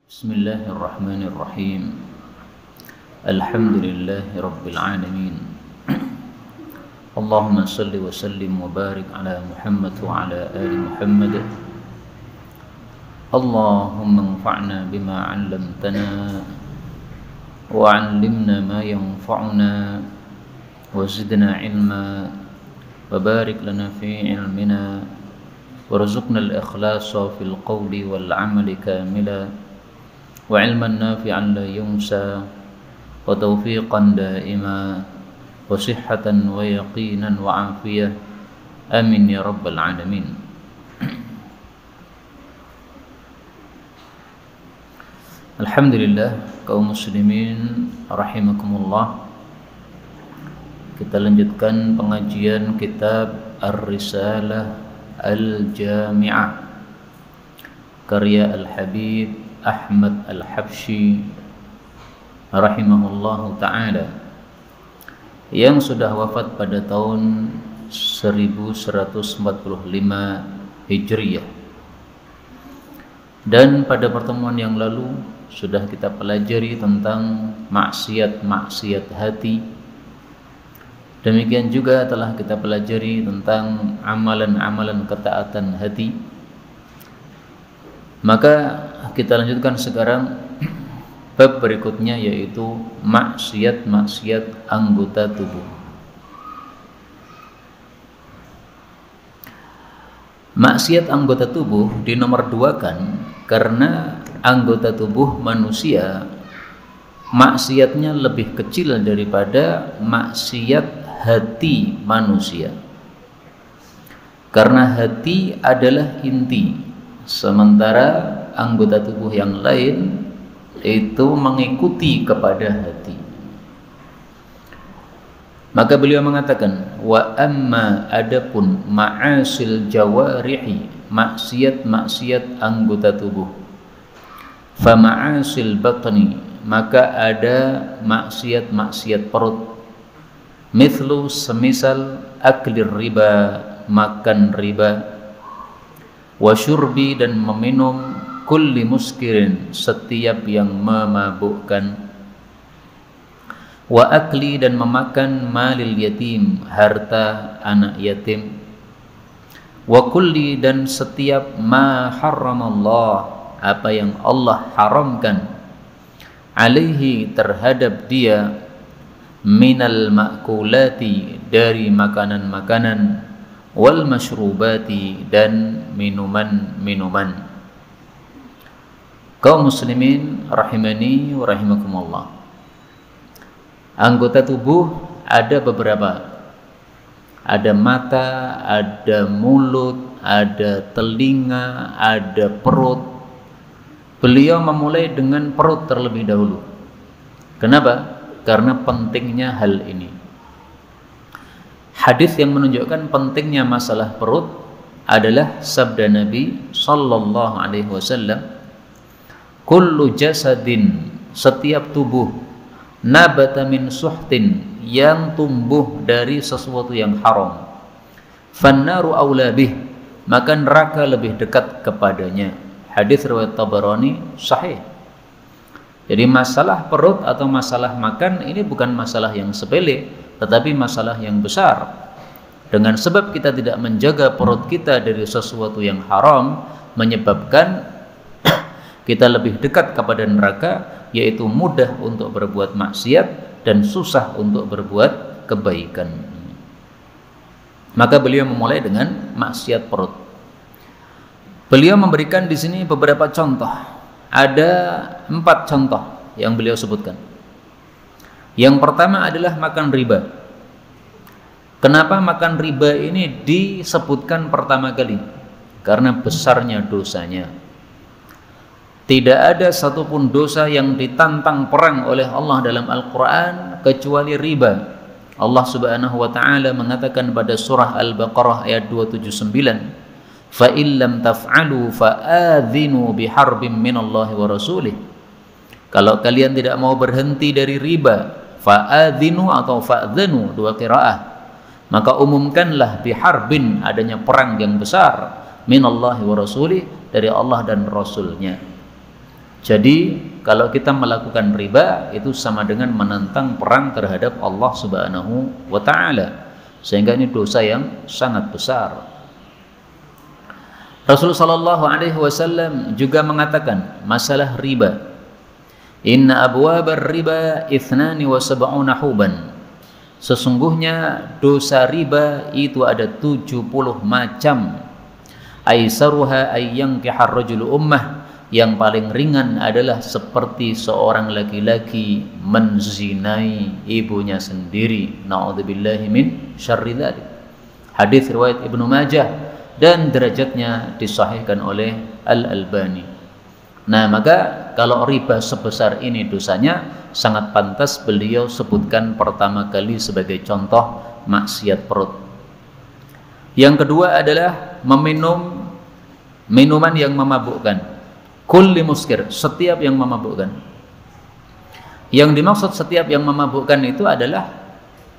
Bismillahirrahmanirrahim. Alhamdulillahi rabbil alamin. Allahumma salli wa sallim wa barik ala Muhammad wa ala ali Muhammad. Allahumma anfa'na bima 'allamtana wa 'allimna ma yanfa'una wa zidna ilma wa barik lana fi ilmina warzuqna al-ikhlasa fil qawli wal 'amali kamila wa ilman nafi'an la yunsa wa tawfiqan daima wa sihhatan wa yaqinan wa afiyah. Amin ya rabbal alamin. Alhamdulillah, kaum muslimin rahimakumullah. Kita lanjutkan pengajian kitab Ar-Risalah Al-Jami'ah karya Al-Habib Ahmad Al-Habsyi rahimahullahu ta'ala, yang sudah wafat pada tahun 1145 Hijriyah. Dan pada pertemuan yang lalu sudah kita pelajari tentang maksiat-maksiat hati. Demikian juga telah kita pelajari tentang amalan-amalan ketaatan hati. Maka kita lanjutkan sekarang bab berikutnya, yaitu maksiat-maksiat anggota tubuh. Maksiat anggota tubuh dinomorduakan karena anggota tubuh manusia maksiatnya lebih kecil daripada maksiat hati manusia. Karena hati adalah inti, sementara anggota tubuh yang lain itu mengikuti kepada hati. Maka beliau mengatakan, wa amma adapun ma'asil jawarihi, maksiat-maksiat anggota tubuh, fa ma'asil batni, maka ada maksiat-maksiat perut, mithlu semisal aklir riba, makan riba, wa syurbi dan meminum kulli muskirin, setiap yang memabukkan, wa akli dan memakan malil yatim, harta anak yatim, wa kulli dan setiap ma harramallah, apa yang Allah haramkan, alaihi terhadap dia, minal ma'kulati dari makanan-makanan, wal masyrubati dan minuman-minuman. Kaum muslimin rahimani wa rahimakumullah, anggota tubuh ada beberapa. Ada mata, ada mulut, ada telinga, ada perut. Beliau memulai dengan perut terlebih dahulu. Kenapa? Karena pentingnya hal ini. Hadis yang menunjukkan pentingnya masalah perut adalah sabda Nabi sallallahu alaihi wasallam, kullu jasadin, setiap tubuh, nabata min suhtin, yang tumbuh dari sesuatu yang haram, fannaru aula bih, maka neraka lebih dekat kepadanya. Hadis riwayat Tabarani sahih. Jadi masalah perut atau masalah makan ini bukan masalah yang sepele, tetapi masalah yang besar. Dengan sebab kita tidak menjaga perut kita dari sesuatu yang haram, menyebabkan kita lebih dekat kepada neraka, yaitu mudah untuk berbuat maksiat dan susah untuk berbuat kebaikan. Maka beliau memulai dengan maksiat perut. Beliau memberikan di sini beberapa contoh. Ada 4 contoh yang beliau sebutkan. Yang pertama adalah makan riba. Kenapa makan riba ini disebutkan pertama kali? Karena besarnya dosanya. Tidak ada satupun dosa yang ditantang perang oleh Allah dalam Al-Quran kecuali riba. Allah subhanahu wa ta'ala mengatakan pada surah Al-Baqarah ayat 279, fa illam taf'alu fa'adhinu biharbim minallahi wa rasulih. Kalau kalian tidak mau berhenti dari riba, fa'adhinu atau fa'adhanu, dua qiraah, maka umumkanlah biharbin, adanya perang yang besar, minallahi wa rasulih, dari Allah dan Rasulnya. Jadi kalau kita melakukan riba itu sama dengan menentang perang terhadap Allah Subhanahu wa taala, sehingga ini dosa yang sangat besar. Rasulullah sallallahu alaihi wasallam juga mengatakan masalah riba, inna abwabar riba 72 huban. Sesungguhnya dosa riba itu ada 70 macam. Aisaruha ayyankihar rajulu ummah, yang paling ringan adalah seperti seorang laki-laki menzinai ibunya sendiri. Na'udzubillahi min syarri dzalik. Hadis riwayat Ibnu Majah dan derajatnya disahihkan oleh Al-Albani. Nah, maka kalau riba sebesar ini dosanya, sangat pantas beliau sebutkan pertama kali sebagai contoh maksiat perut. Yang kedua adalah meminum minuman yang memabukkan. Kulli muskir, setiap yang memabukkan. Yang dimaksud setiap yang memabukkan itu adalah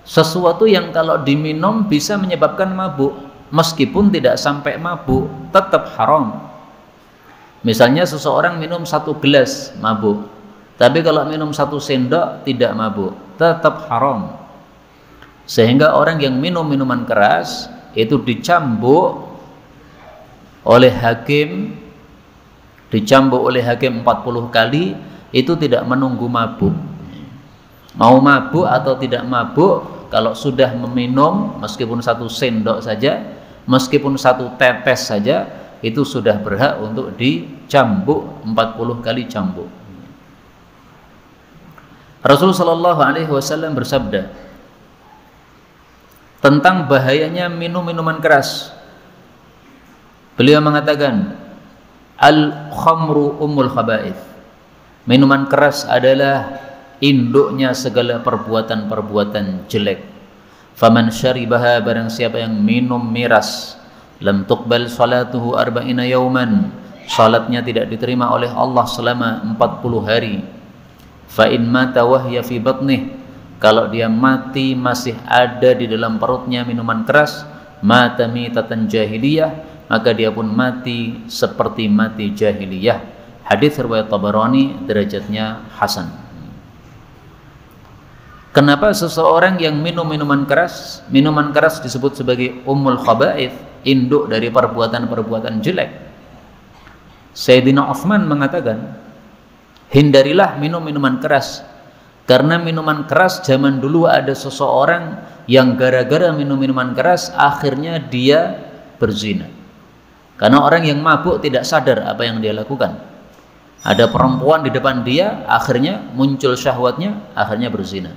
sesuatu yang kalau diminum bisa menyebabkan mabuk, meskipun tidak sampai mabuk tetap haram. Misalnya seseorang minum 1 gelas mabuk, tapi kalau minum 1 sendok tidak mabuk, tetap haram. Sehingga orang yang minum minuman keras itu dicambuk oleh hakim, 40 kali, itu tidak menunggu mabuk. Mau mabuk atau tidak mabuk, kalau sudah meminum meskipun 1 sendok saja, meskipun 1 tetes saja, itu sudah berhak untuk dicambuk 40 kali cambuk. Rasulullah sallallahu alaihi wasallam bersabda tentang bahayanya minum minuman keras. Beliau mengatakan, al-khamru ummul khaba'ith. Minuman keras adalah induknya segala perbuatan-perbuatan jelek. Faman syaribaha, barang siapa yang minum miras, lam tuqbal salatuhu arba'ina yauman, salatnya tidak diterima oleh Allah selama 40 hari. Fa in mata wahya fi batnih, kalau dia mati masih ada di dalam perutnya minuman keras, mata mitatan jahiliyah, maka dia pun mati seperti mati jahiliyah. Hadis riwayat Tabarani, derajatnya hasan. Kenapa seseorang yang minum minuman keras disebut sebagai ummul khaba'ith, induk dari perbuatan-perbuatan jelek? Sayyidina Utsman mengatakan, hindarilah minum minuman keras, karena minuman keras zaman dulu ada seseorang yang gara-gara minum minuman keras akhirnya dia berzina. Karena orang yang mabuk tidak sadar apa yang dia lakukan. Ada perempuan di depan dia, akhirnya muncul syahwatnya, akhirnya berzina.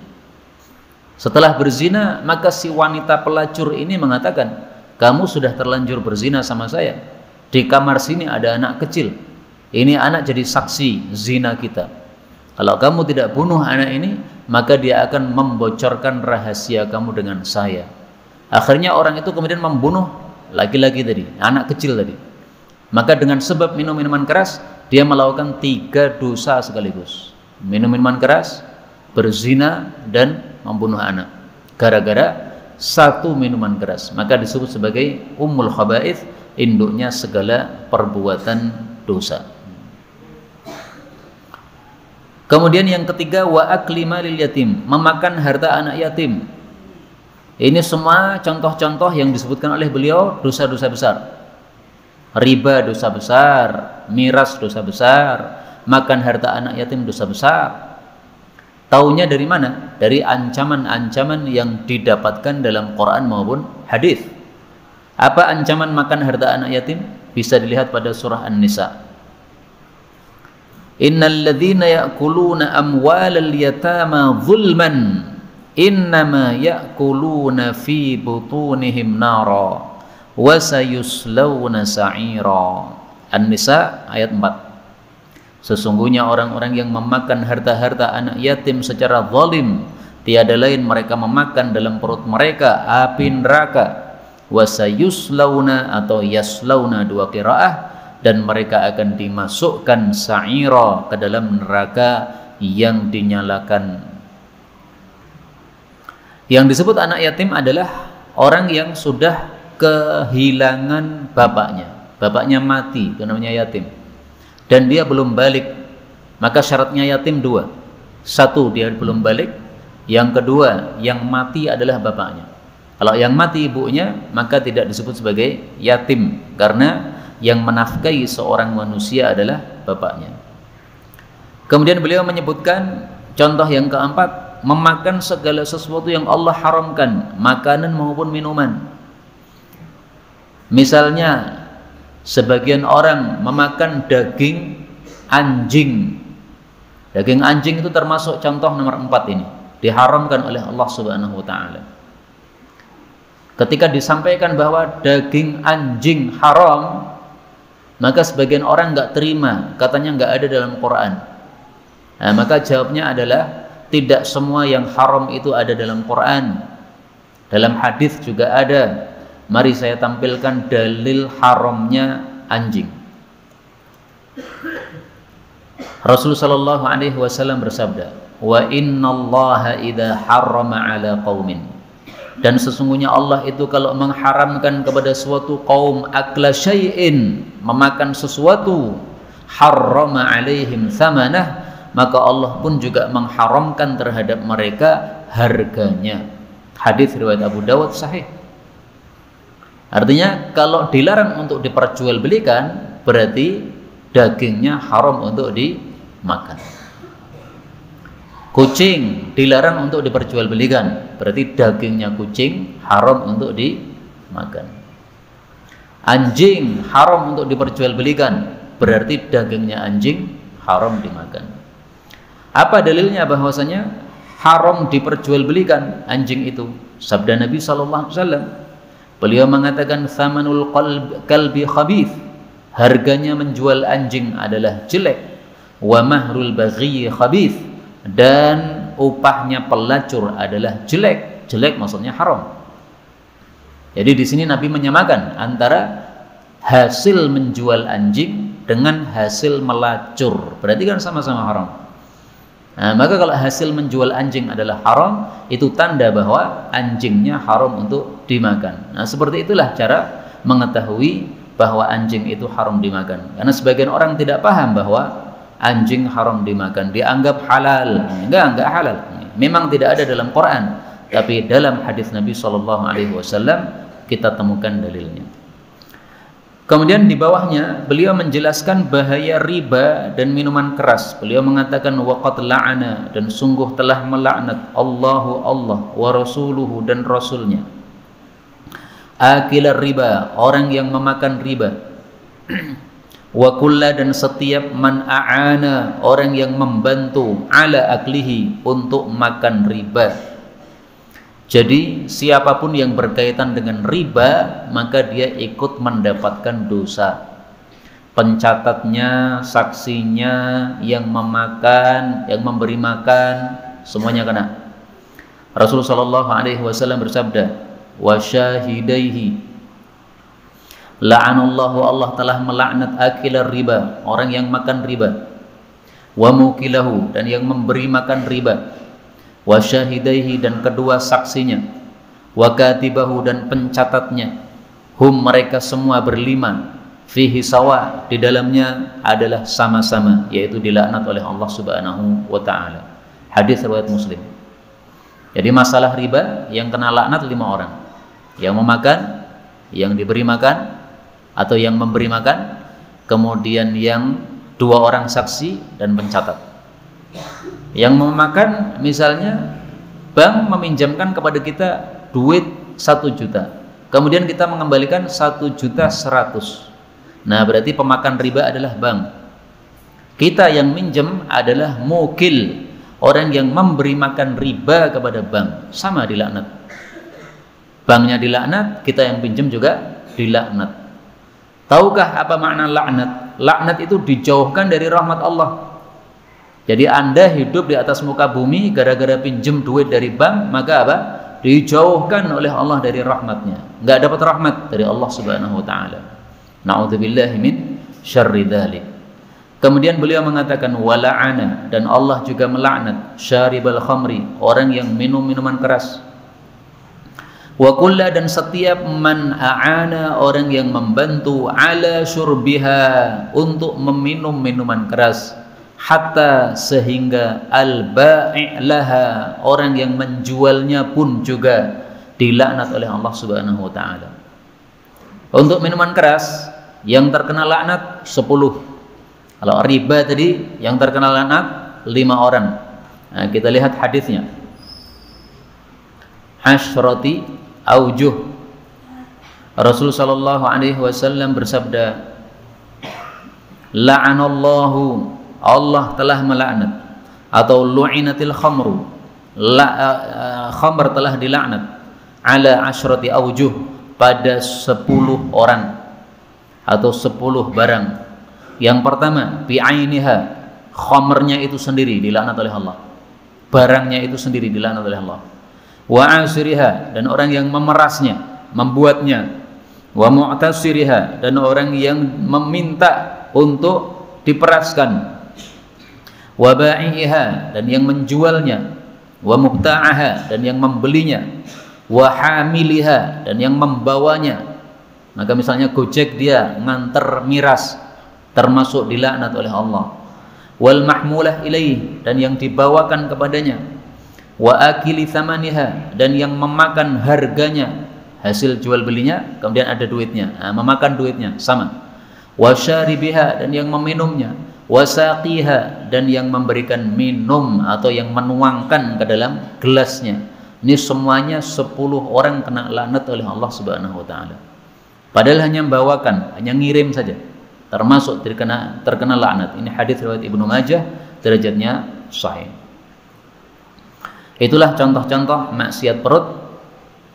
Setelah berzina, maka si wanita pelacur ini mengatakan, kamu sudah terlanjur berzina sama saya. Di kamar sini ada anak kecil. Ini anak jadi saksi zina kita. Kalau kamu tidak bunuh anak ini, maka dia akan membocorkan rahasia kamu dengan saya. Akhirnya orang itu kemudian membunuh laki-laki tadi, anak kecil tadi. Maka dengan sebab minum minuman keras, dia melakukan 3 dosa sekaligus. Minum minuman keras, berzina, dan membunuh anak. Gara-gara 1 minuman keras. Maka disebut sebagai ummul khaba'ith, induknya segala perbuatan dosa. Kemudian yang ketiga, wa akli malil yatim, memakan harta anak yatim. Ini semua contoh-contoh yang disebutkan oleh beliau dosa-dosa besar. Riba dosa besar, miras dosa besar, makan harta anak yatim dosa besar. Taunya dari mana? Dari ancaman-ancaman yang didapatkan dalam Quran maupun hadis. Apa ancaman makan harta anak yatim? Bisa dilihat pada surah An-Nisa. Innal ladzina ya'kuluna amwalal yatama zulman innama ya'kuluna fi butunihim nara wa sayuslawna sa'ira. An-Nisa ayat 4. Sesungguhnya orang-orang yang memakan harta-harta anak yatim secara zalim, tiada lain mereka memakan dalam perut mereka api neraka. Wa sayuslawna atau yaslawna, 2 qiraah, dan mereka akan dimasukkan sa'ira, ke dalam neraka yang dinyalakan. Yang disebut anak yatim adalah orang yang sudah kehilangan bapaknya. Bapaknya mati, itu namanya yatim. Dan dia belum balik, maka syaratnya yatim dua. Satu, dia belum balik. Yang kedua, yang mati adalah bapaknya. Kalau yang mati ibunya, maka tidak disebut sebagai yatim, karena yang menafkahi seorang manusia adalah bapaknya. Kemudian beliau menyebutkan contoh yang keempat, memakan segala sesuatu yang Allah haramkan, makanan maupun minuman. Misalnya sebagian orang memakan daging anjing. Daging anjing itu termasuk contoh nomor 4 ini, diharamkan oleh Allah Subhanahu wa taala. Ketika disampaikan bahwa daging anjing haram, maka sebagian orang nggak terima, katanya nggak ada dalam Quran. Nah, maka jawabnya adalah tidak semua yang haram itu ada dalam Quran. Dalam hadis juga ada. Mari saya tampilkan dalil haramnya anjing. Rasulullah sallallahu alaihi wasallam bersabda, "Wa innallaha idza harrama 'ala qaumin." Dan sesungguhnya Allah itu kalau mengharamkan kepada suatu kaum akla syai'in, memakan sesuatu, harrama 'alaihim tsamanah, maka Allah pun juga mengharamkan terhadap mereka harganya. Hadis riwayat Abu Dawud sahih. Artinya kalau dilarang untuk diperjualbelikan, berarti dagingnya haram untuk dimakan. Kucing dilarang untuk diperjualbelikan, berarti dagingnya kucing haram untuk dimakan. Anjing haram untuk diperjualbelikan, berarti dagingnya anjing haram dimakan. Apa dalilnya bahwasanya haram diperjualbelikan anjing itu? Sabda Nabi SAW. Beliau mengatakan, "Thamanul kalbi khabith." Harganya menjual anjing adalah jelek. "Wa mahrul baghi khabith." Dan upahnya pelacur adalah jelek. Jelek maksudnya haram. Jadi di sini Nabi menyamakan antara hasil menjual anjing dengan hasil melacur. Berarti kan sama-sama haram. Nah, maka kalau hasil menjual anjing adalah haram, itu tanda bahwa anjingnya haram untuk dimakan. Nah, seperti itulah cara mengetahui bahwa anjing itu haram dimakan. Karena sebagian orang tidak paham bahwa anjing haram dimakan, dianggap halal. Enggak halal. Memang tidak ada dalam Quran, tapi dalam hadis Nabi SAW kita temukan dalilnya. Kemudian di bawahnya beliau menjelaskan bahaya riba dan minuman keras. Beliau mengatakan waqad la'ana, dan sungguh telah melaknat Allah wa rasuluhu dan rasulnya, akilar riba, orang yang memakan riba, wa kulla, dan setiap man a'ana, orang yang membantu, ala aklihi, untuk makan riba. Jadi siapapun yang berkaitan dengan riba, maka dia ikut mendapatkan dosa. Pencatatnya, saksinya, yang memakan, yang memberi makan, semuanya kena. Rasulullah SAW bersabda, wa syahidaihi, la'anallahu, Allah telah melaknat akilar riba, orang yang makan riba, wa mukilahu, dan yang memberi makan riba, wa syahidaihi, dan kedua saksinya, wa katibahu, dan pencatatnya, hum, mereka semua berlima, fihi sawa, di dalamnya adalah sama-sama, yaitu dilaknat oleh Allah Subhanahu wa taala. Hadis riwayat Muslim. Jadi masalah riba yang kena laknat 5 orang. Yang memakan, yang diberi makan, atau yang memberi makan, kemudian yang 2 orang saksi dan pencatat. Yang memakan, misalnya bank meminjamkan kepada kita duit 1 juta, kemudian kita mengembalikan 1.100.000. Nah, berarti pemakan riba adalah bank. Kita yang minjem adalah mukil, orang yang memberi makan riba kepada bank, sama dilaknat. Banknya dilaknat, kita yang pinjam juga dilaknat. Tahukah apa makna laknat? Laknat itu dijauhkan dari rahmat Allah. Jadi Anda hidup di atas muka bumi gara-gara pinjam duit dari bank, maka apa? Dijauhkan oleh Allah dari rahmatnya. Nggak dapat rahmat dari Allah Subhanahu wa taala. Na'udzubillahi min syarri dzalik. Kemudian beliau mengatakan wala'ana, dan Allah juga melaknat syaribal khamri, orang yang minum minuman keras. Wa kulla, dan setiap man a'ana, orang yang membantu, ala syurbiha, untuk meminum minuman keras, hatta sehingga al-bai' laha, orang yang menjualnya pun juga dilaknat oleh Allah Subhanahu wa taala. Untuk minuman keras yang terkena laknat 10. Kalau riba tadi yang terkena laknat 5 orang. Nah, kita lihat hadisnya. Asyrati aujuh. Rasul sallallahu alaihi wasallam bersabda, la'anallahu, Allah telah melaknat, atau lu'inatil khamru, khamr telah dilaknat, ala asyrati aujuh, pada 10 orang atau 10 barang. Yang pertama, bi'ainiha, khamrnya itu sendiri dilaknat oleh Allah, barangnya itu sendiri dilaknat oleh Allah. Wa asiriha, dan orang yang memerasnya, membuatnya. Wa mu'tasiriha, dan orang yang meminta untuk diperaskan. Wa ba'iha, dan yang menjualnya. Wa mubta'aha, dan yang membelinya. Wa hamiliha, dan yang membawanya. Maka misalnya Gojek dia nganter miras, termasuk dilaknat oleh Allah. Wal mahmulah ilaih, dan yang dibawakan kepadanya. Wa akili thamaniha, dan yang memakan harganya, hasil jual belinya, kemudian ada duitnya, memakan duitnya sama. Wa syaribiha, dan yang meminumnya. Wa saqiha, dan yang memberikan minum atau yang menuangkan ke dalam gelasnya. Ini semuanya 10 orang kena laknat oleh Allah Subhanahu wa taala. Padahal hanya membawakan, hanya ngirim saja, termasuk terkena laknat. Ini hadis riwayat Ibnu Majah, derajatnya sahih. Itulah contoh-contoh maksiat perut.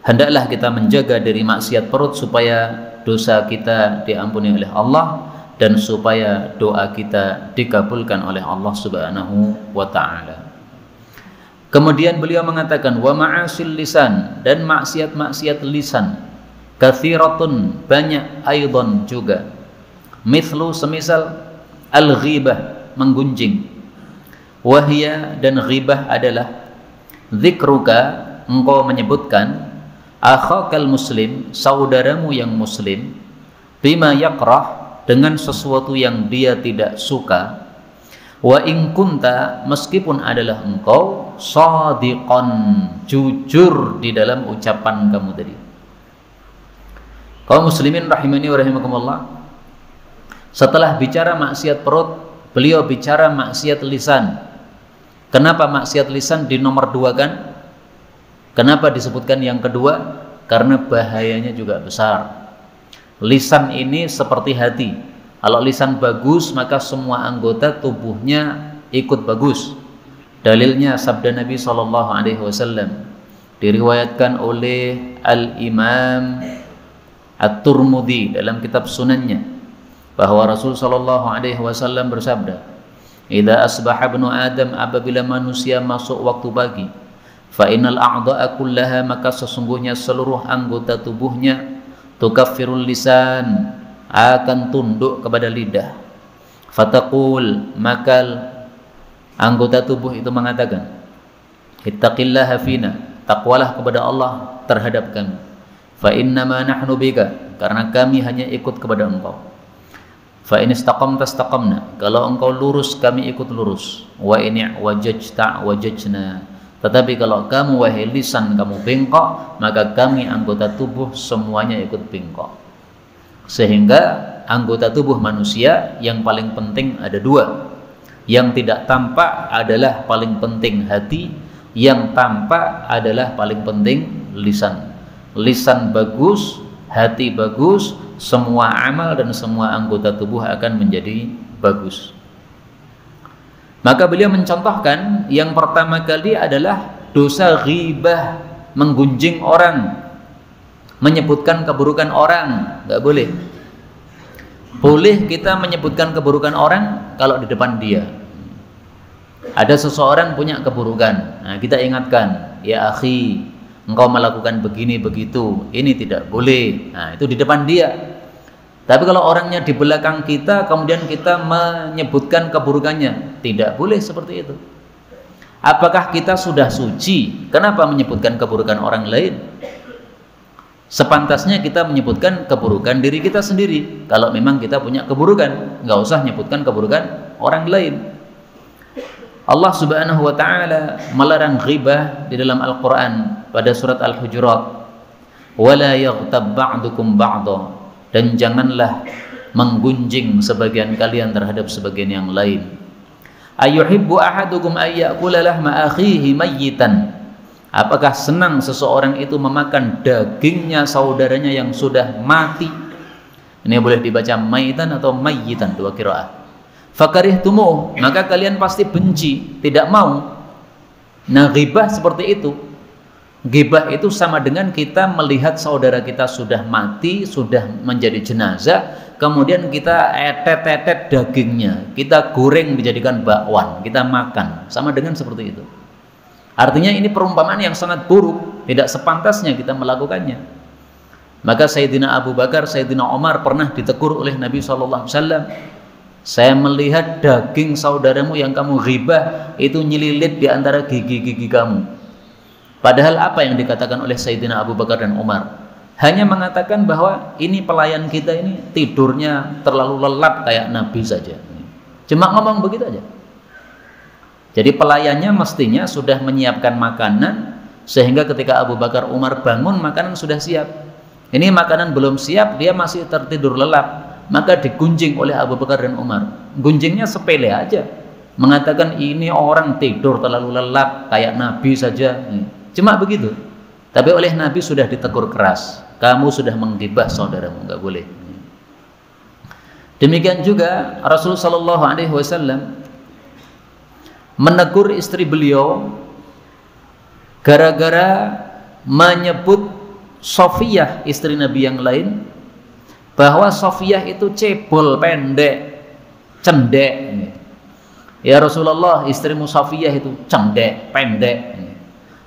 Hendaklah kita menjaga dari maksiat perut supaya dosa kita diampuni oleh Allah dan supaya doa kita dikabulkan oleh Allah Subhanahu wa taala. Kemudian beliau mengatakan wa ma'asil lisan, dan maksiat-maksiat lisan kathiratun, banyak, aidon juga. Mithlu, semisal al-ghibah, menggunjing. Wahia, dan ghibah adalah dzikruka, engkau menyebutkan akhakal muslim, saudaramu yang muslim, bima yakrah, dengan sesuatu yang dia tidak suka. Wa in kunta, meskipun adalah engkau shadiqan, jujur di dalam ucapan kamu tadi. Kaum muslimin rahimani wa rahimakumullah, setelah bicara maksiat perut, beliau bicara maksiat lisan. Kenapa maksiat lisan di nomor 2 kan? Kenapa disebutkan yang kedua? Karena bahayanya juga besar. Lisan ini seperti hati. Kalau lisan bagus, maka semua anggota tubuhnya ikut bagus. Dalilnya sabda Nabi SAW, diriwayatkan oleh Al-Imam At-Tirmidzi dalam kitab sunannya, bahwa Rasul SAW bersabda, idza asbaha ibnu Adam, apabila manusia masuk waktu pagi, fa innal a'dha'a kullaha, maka sesungguhnya seluruh anggota tubuhnya, tukaffirul lisan, akan tunduk kepada lidah. Fataqul, maka anggota tubuh itu mengatakan, ittaqillaha fina, takwalah kepada Allah terhadap kami. Fa innama nahnu bika, karena kami hanya ikut kepada engkau. Fa in istaqamta istaqamna, kalau engkau lurus kami ikut lurus. Wa in wajajta wajajna, tetapi kalau kamu wahai lisan kamu bengkok, maka kami anggota tubuh semuanya ikut bengkok. Sehingga anggota tubuh manusia yang paling penting ada 2. Yang tidak tampak adalah paling penting hati, yang tampak adalah paling penting lisan. Lisan bagus, hati bagus, semua amal dan semua anggota tubuh akan menjadi bagus. Maka beliau mencontohkan yang pertama kali adalah dosa ghibah, menggunjing orang, menyebutkan keburukan orang. Nggak boleh. Boleh kita menyebutkan keburukan orang kalau di depan dia. Ada seseorang punya keburukan, nah kita ingatkan, ya akhi, engkau melakukan begini begitu, ini tidak boleh. Nah itu di depan dia. Tapi kalau orangnya di belakang kita, kemudian kita menyebutkan keburukannya, tidak boleh seperti itu. Apakah kita sudah suci? Kenapa menyebutkan keburukan orang lain? Sepantasnya kita menyebutkan keburukan diri kita sendiri. Kalau memang kita punya keburukan, nggak usah menyebutkan keburukan orang lain. Allah Subhanahu wa taala melarang ghibah di dalam Al-Qur'an pada surat Al-Hujurat. Wala yaghtab ba'dukum ba'dha, dan janganlah menggunjing sebagian kalian terhadap sebagian yang lain. Ayuhibbu ahadukum ayyakula lahma akhihi mayyitan, apakah senang seseorang itu memakan dagingnya saudaranya yang sudah mati? Ini boleh dibaca maitan atau mayyitan, dua qiraah. Fakarihtumuh, maka kalian pasti benci, tidak mau. Nah, ghibah seperti itu. Ghibah itu sama dengan kita melihat saudara kita sudah mati, sudah menjadi jenazah, kemudian kita etet-etet dagingnya, kita goreng dijadikan bakwan, kita makan. Sama dengan seperti itu. Artinya ini perumpamaan yang sangat buruk, tidak sepantasnya kita melakukannya. Maka Sayyidina Abu Bakar, Sayyidina Umar pernah ditegur oleh Nabi SAW. Saya melihat daging saudaramu yang kamu ghibah itu nyelilit di antara gigi-gigi kamu. Padahal apa yang dikatakan oleh Sayyidina Abu Bakar dan Umar? Hanya mengatakan bahwa ini pelayan kita ini tidurnya terlalu lelap kayak Nabi saja. Cuma ngomong begitu aja. Jadi pelayannya mestinya sudah menyiapkan makanan, sehingga ketika Abu Bakar Umar bangun makanan sudah siap. Ini makanan belum siap, dia masih tertidur lelap. Maka digunjing oleh Abu Bakar dan Umar. Gunjingnya sepele aja, mengatakan ini orang tidur terlalu lelap kayak Nabi saja. Cuma begitu. Tapi oleh Nabi sudah ditegur keras, kamu sudah menggibah saudaramu, nggak boleh. Demikian juga Rasulullah SAW menegur istri beliau gara-gara menyebut Sofiyah, istri Nabi yang lain, bahwa Sofiyah itu cebol, pendek, cendek. Ya Rasulullah, istrimu Sofiyah itu cendek, pendek.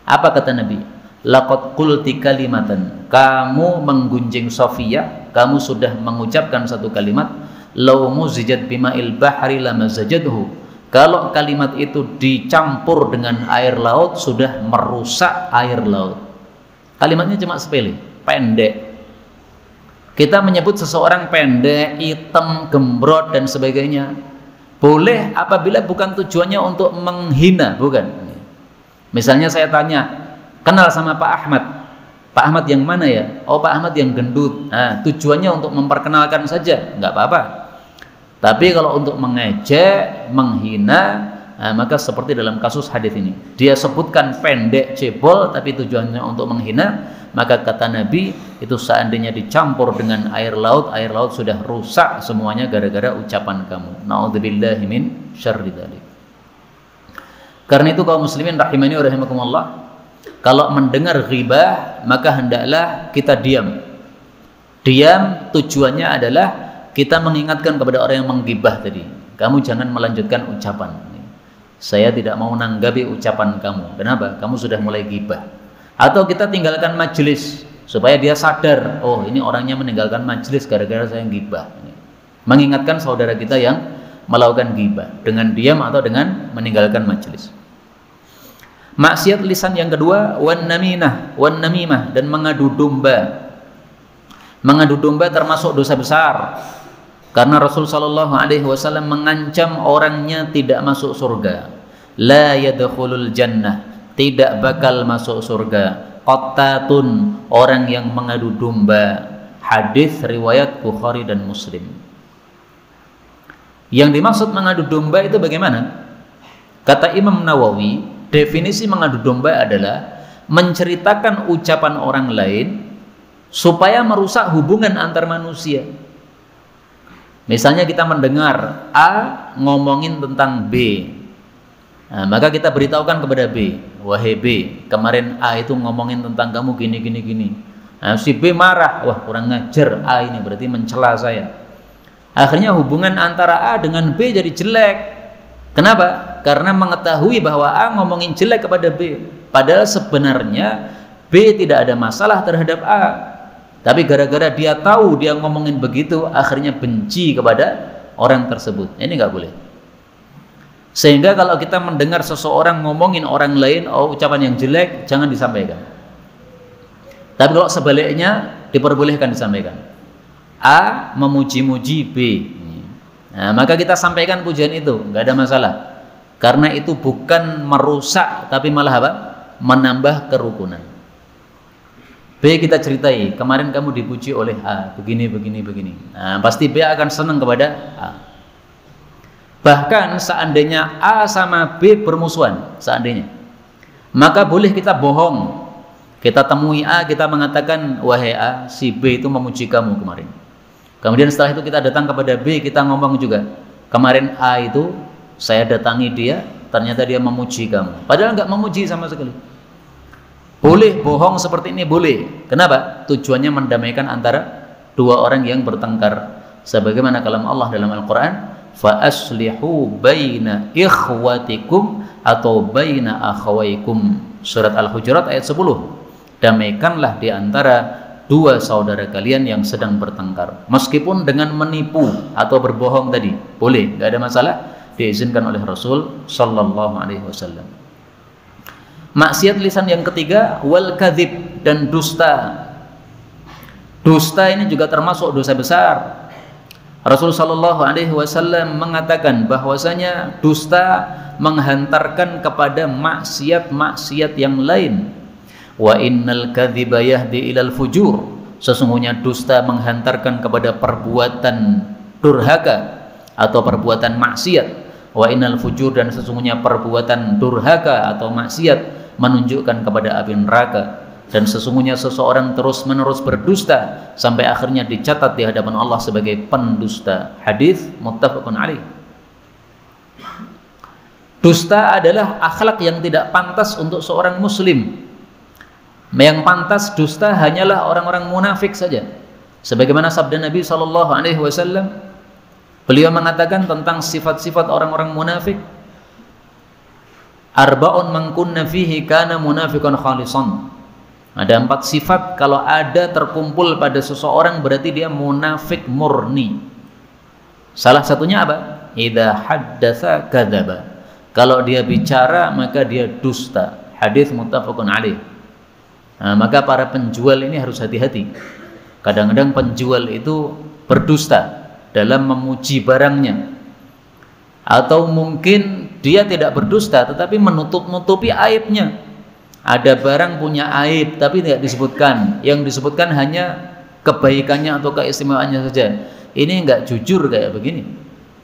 Apa kata Nabi? Laqad qulti kalimatan, kamu menggunjing Sofiyah, kamu sudah mengucapkan satu kalimat, law muzijat bima'il bahri lamazajadhu, kalau kalimat itu dicampur dengan air laut sudah merusak air laut. Kalimatnya cuma sepele, pendek. Kita menyebut seseorang pendek, hitam, gembrot dan sebagainya boleh apabila bukan tujuannya untuk menghina, bukan. Misalnya saya tanya, kenal sama Pak Ahmad. Pak Ahmad yang mana ya? Oh, Pak Ahmad yang gendut. Nah, tujuannya untuk memperkenalkan saja, nggak apa-apa. Tapi kalau untuk mengejek, menghina, nah, maka seperti dalam kasus hadis ini, dia sebutkan pendek, cebol, tapi tujuannya untuk menghina, maka kata Nabi, itu seandainya dicampur dengan air laut sudah rusak semuanya gara-gara ucapan kamu. Na'udzubillahi min syarri dzalik. Karena itu kaum muslimin rahimani wa rahimakumullah, kalau mendengar ghibah maka hendaklah kita diam. Diam tujuannya adalah kita mengingatkan kepada orang yang menggibah tadi, kamu jangan melanjutkan ucapan. Saya tidak mau nanggapi ucapan kamu. Kenapa? Kamu sudah mulai ghibah. Atau kita tinggalkan majelis supaya dia sadar, oh ini orangnya meninggalkan majelis gara-gara saya ghibah. Mengingatkan saudara kita yang melakukan ghibah dengan diam atau dengan meninggalkan majelis. Maksiat lisan yang kedua, wan namimah, dan mengadu domba. Mengadu domba termasuk dosa besar. Karena Rasul sallallahu alaihi wasallam mengancam orangnya tidak masuk surga. La yadkhulul jannah, tidak bakal masuk surga. Qattatun, orang yang mengadu domba. Hadis riwayat Bukhari dan Muslim. Yang dimaksud mengadu domba itu bagaimana? Kata Imam Nawawi, definisi mengadu domba adalah menceritakan ucapan orang lain supaya merusak hubungan antar manusia. Misalnya kita mendengar A ngomongin tentang B, nah, maka kita beritahukan kepada B, wahai B, kemarin A itu ngomongin tentang kamu gini. Nah, si B marah, wah kurang ngajar A ini, berarti mencela saya. Akhirnya hubungan antara A dengan B jadi jelek. Kenapa? Karena mengetahui bahwa A ngomongin jelek kepada B, padahal sebenarnya B tidak ada masalah terhadap A. Tapi gara-gara dia tahu dia ngomongin begitu, akhirnya benci kepada orang tersebut. Ini nggak boleh. Sehingga kalau kita mendengar seseorang ngomongin orang lain, oh ucapan yang jelek, jangan disampaikan. Tapi kalau sebaliknya, diperbolehkan disampaikan. A memuji-muji B, nah, maka kita sampaikan pujian itu, nggak ada masalah. karena itu bukan merusak tapi malah apa? Menambah kerukunan. B kita ceritai, kemarin kamu dipuji oleh A, begini. Nah, pasti B akan senang kepada A. Bahkan seandainya A sama B bermusuhan, seandainya, maka boleh kita bohong. Kita temui A, kita mengatakan, wahai A, si B itu memuji kamu kemarin. Kemudian setelah itu kita datang kepada B, kita ngomong juga, kemarin A itu saya datangi dia, ternyata dia memuji kamu. Padahal nggak memuji sama sekali. Boleh bohong seperti ini, boleh. Kenapa? Tujuannya mendamaikan antara dua orang yang bertengkar. Sebagaimana kalam Allah dalam Al-Quran, fa aslihu baina ikhwatikum atau baina akhawaikum. Surat Al-Hujurat ayat 10. Damaikanlah di antara dua saudara kalian yang sedang bertengkar, meskipun dengan menipu atau berbohong tadi, boleh, nggak ada masalah, diizinkan oleh Rasul Sallallahu Alaihi Wasallam. Maksiat lisan yang ketiga, wal kadzib, dan dusta. Dusta ini juga termasuk dosa besar. Rasul Sallallahu Alaihi Wasallam mengatakan bahwasanya dusta menghantarkan kepada maksiat-maksiat yang lain. Wa innal kadziba yahdi ilal fujur. Sesungguhnya dusta menghantarkan kepada perbuatan durhaka atau perbuatan maksiat. Wa innal fujur, dan sesungguhnya perbuatan durhaka atau maksiat menunjukkan kepada api neraka. Dan sesungguhnya seseorang terus-menerus berdusta sampai akhirnya dicatat di hadapan Allah sebagai pendusta. Hadis muttafaqun alaih. Dusta adalah akhlak yang tidak pantas untuk seorang muslim. Yang pantas dusta hanyalah orang-orang munafik saja. Sebagaimana sabda Nabi SAW, beliau mengatakan tentang sifat-sifat orang-orang munafik, arba'un man kunna fihi kana munafiqan khalisan. Ada 4 sifat kalau ada terkumpul pada seseorang berarti dia munafik murni. Salah satunya apa? Idza haddatsa kadzaba. Kalau dia bicara maka dia dusta. Hadis muttafaqun alaih. Nah, maka para penjual ini harus hati-hati. Kadang-kadang penjual itu berdusta dalam memuji barangnya. Atau mungkin dia tidak berdusta tetapi menutup-nutupi aibnya. Ada barang punya aib tapi tidak disebutkan. Yang disebutkan hanya kebaikannya atau keistimewaannya saja. Ini enggak jujur kayak begini.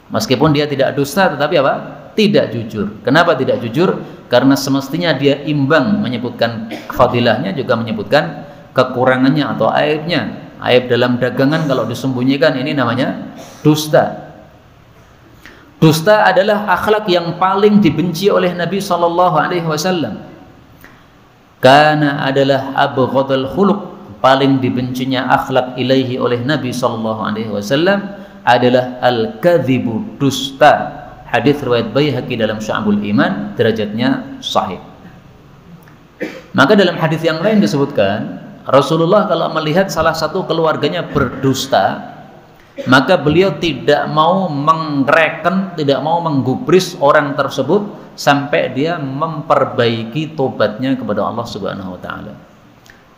Meskipun dia tidak dusta tetapi apa? Tidak jujur. Kenapa tidak jujur? Karena semestinya dia imbang menyebutkan fadilahnya juga menyebutkan kekurangannya atau aibnya. Aib dalam dagangan kalau disembunyikan ini namanya dusta. Dusta adalah akhlak yang paling dibenci oleh Nabi SAW. Karena adalah abghadul khuluq, paling dibencinya akhlak ilaihi oleh Nabi SAW adalah al-kadzibu, dusta. Hadis riwayat Baihaqi dalam Syu'abul Iman, derajatnya sahih. Maka dalam hadis yang lain disebutkan Rasulullah kalau melihat salah satu keluarganya berdusta, maka beliau tidak mau mengreken, tidak mau menggubris orang tersebut sampai dia memperbaiki tobatnya kepada Allah Subhanahu wa taala.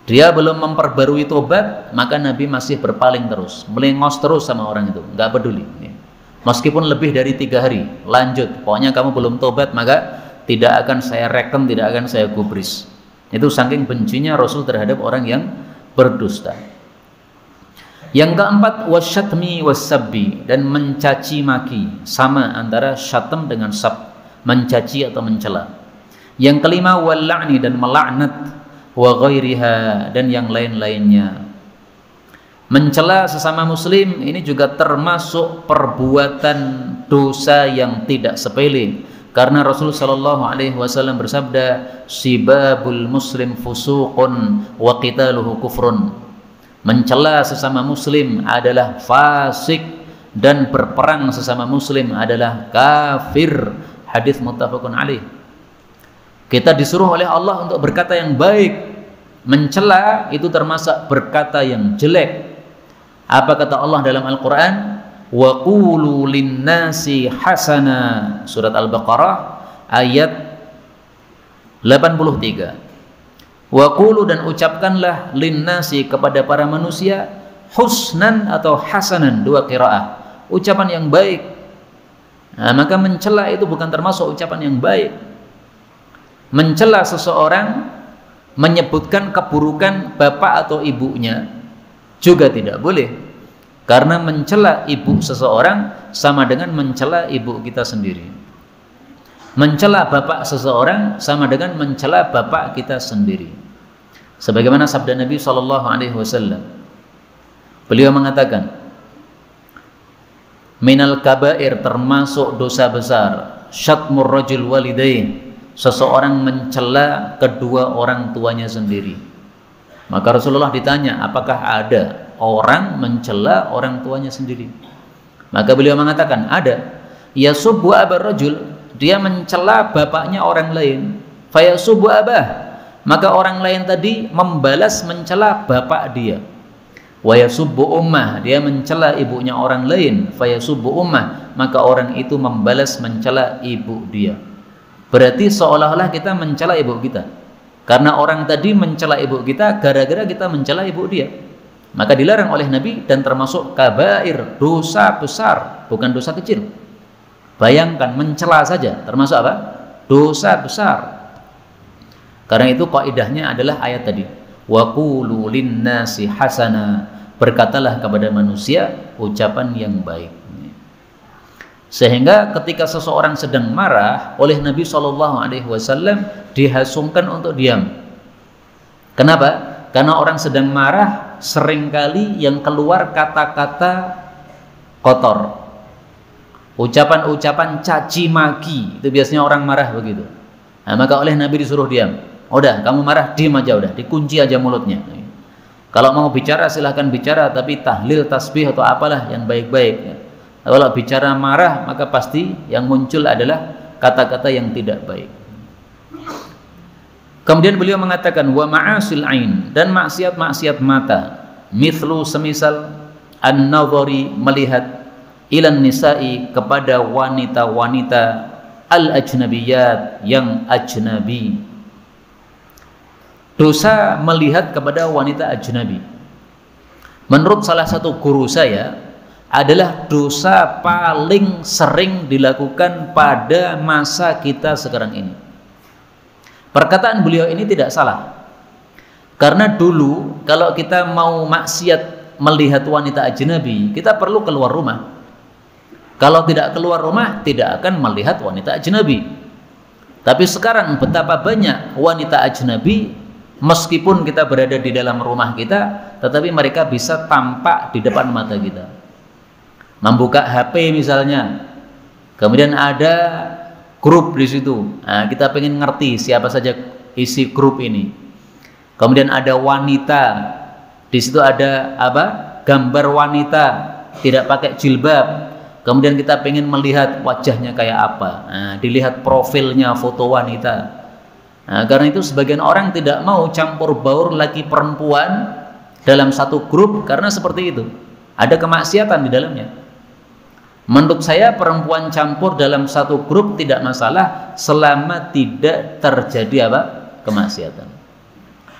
Dia belum memperbarui tobat, maka Nabi masih berpaling terus, melengos terus sama orang itu, nggak peduli. Meskipun lebih dari 3 hari, lanjut. Pokoknya kamu belum tobat, maka tidak akan saya reken, tidak akan saya gubris. Itu saking bencinya Rasul terhadap orang yang berdusta. Yang keempat, wasyatmi wassabbi, dan mencaci maki. Sama antara syatam dengan sab, mencaci atau mencela. Yang kelima, wal-la'ni, dan melaknat, wa ghairiha, dan yang lain-lainnya. Mencela sesama muslim ini juga termasuk perbuatan dosa yang tidak sepele. Karena Rasul sallallahu alaihi wasallam bersabda, sibabul muslim fusuqun wa qitaluhu kufrun. Mencela sesama muslim adalah fasik dan berperang sesama muslim adalah kafir. Hadis muttafaqun alaih. Kita disuruh oleh Allah untuk berkata yang baik. Mencela itu termasuk berkata yang jelek. Apa kata Allah dalam Al-Quran? Wa qulu linnasi hasana. Surat Al-Baqarah ayat 83. Wa qulu, dan ucapkanlah linnasi, kepada para manusia, husnan atau hasanan, 2 qiraah, ucapan yang baik. Nah, maka mencela itu bukan termasuk ucapan yang baik. Mencela seseorang, menyebutkan keburukan bapak atau ibunya juga tidak boleh, karena mencela ibu seseorang sama dengan mencela ibu kita sendiri. Mencela bapak seseorang sama dengan mencela bapak kita sendiri. Sebagaimana sabda Nabi SAW, beliau mengatakan, minal kabair, termasuk dosa besar, syatmur rajul walidain, seseorang mencela kedua orang tuanya sendiri. Maka Rasulullah ditanya, apakah ada orang mencela orang tuanya sendiri? Maka beliau mengatakan, ada. Yasubbu abar rajul, dia mencela bapaknya orang lain. Fayasubbu abah, maka orang lain tadi membalas mencela bapak dia. Wa yasubbu ummah, dia mencela ibunya orang lain. Fayasubbu ummah, maka orang itu membalas mencela ibu dia. Berarti seolah-olah kita mencela ibu kita, karena orang tadi mencela ibu kita gara-gara kita mencela ibu dia. Maka dilarang oleh Nabi dan termasuk kabair, dosa besar, bukan dosa kecil. Bayangkan mencela saja termasuk apa? Dosa besar. Karena itu kaidahnya adalah ayat tadi, wa qulu linnasi hasana, berkatalah kepada manusia ucapan yang baik. Sehingga ketika seseorang sedang marah, oleh Nabi SAW dihasungkan untuk diam. Kenapa? Karena orang sedang marah seringkali yang keluar kata-kata kotor, ucapan-ucapan caci maki. Itu biasanya orang marah begitu. Nah, maka oleh Nabi disuruh diam. Udah, kamu marah, diam aja, udah, dikunci aja mulutnya. Kalau mau bicara silahkan bicara, tapi tahlil, tasbih atau apalah yang baik-baik. Kalau bicara marah, maka pasti yang muncul adalah kata-kata yang tidak baik. Kemudian beliau mengatakan, wa ma'asil ain, dan maksiat-maksiat mata, mithlu semisal an-nadhari, melihat, ilan nisa'i, kepada wanita-wanita al-ajnabiyat, yang ajnabi. Dosa melihat kepada wanita ajnabi, menurut salah satu guru saya, adalah dosa paling sering dilakukan pada masa kita sekarang ini. Perkataan beliau ini tidak salah, karena dulu kalau kita mau maksiat melihat wanita ajnabi, kita perlu keluar rumah. Kalau tidak keluar rumah, tidak akan melihat wanita ajnabi. Tapi sekarang betapa banyak wanita ajnabi, meskipun kita berada di dalam rumah kita, tetapi mereka bisa tampak di depan mata kita. Membuka HP misalnya, kemudian ada grup di situ. Nah, kita pengen ngerti siapa saja isi grup ini. Kemudian ada wanita, di situ ada apa? Gambar wanita tidak pakai jilbab. Kemudian kita pengen melihat wajahnya kayak apa. Nah, dilihat profilnya, foto wanita. Nah, karena itu sebagian orang tidak mau campur baur laki perempuan dalam satu grup, karena seperti itu ada kemaksiatan di dalamnya. Menurut saya perempuan campur dalam satu grup tidak masalah selama tidak terjadi apa? Kemaksiatan.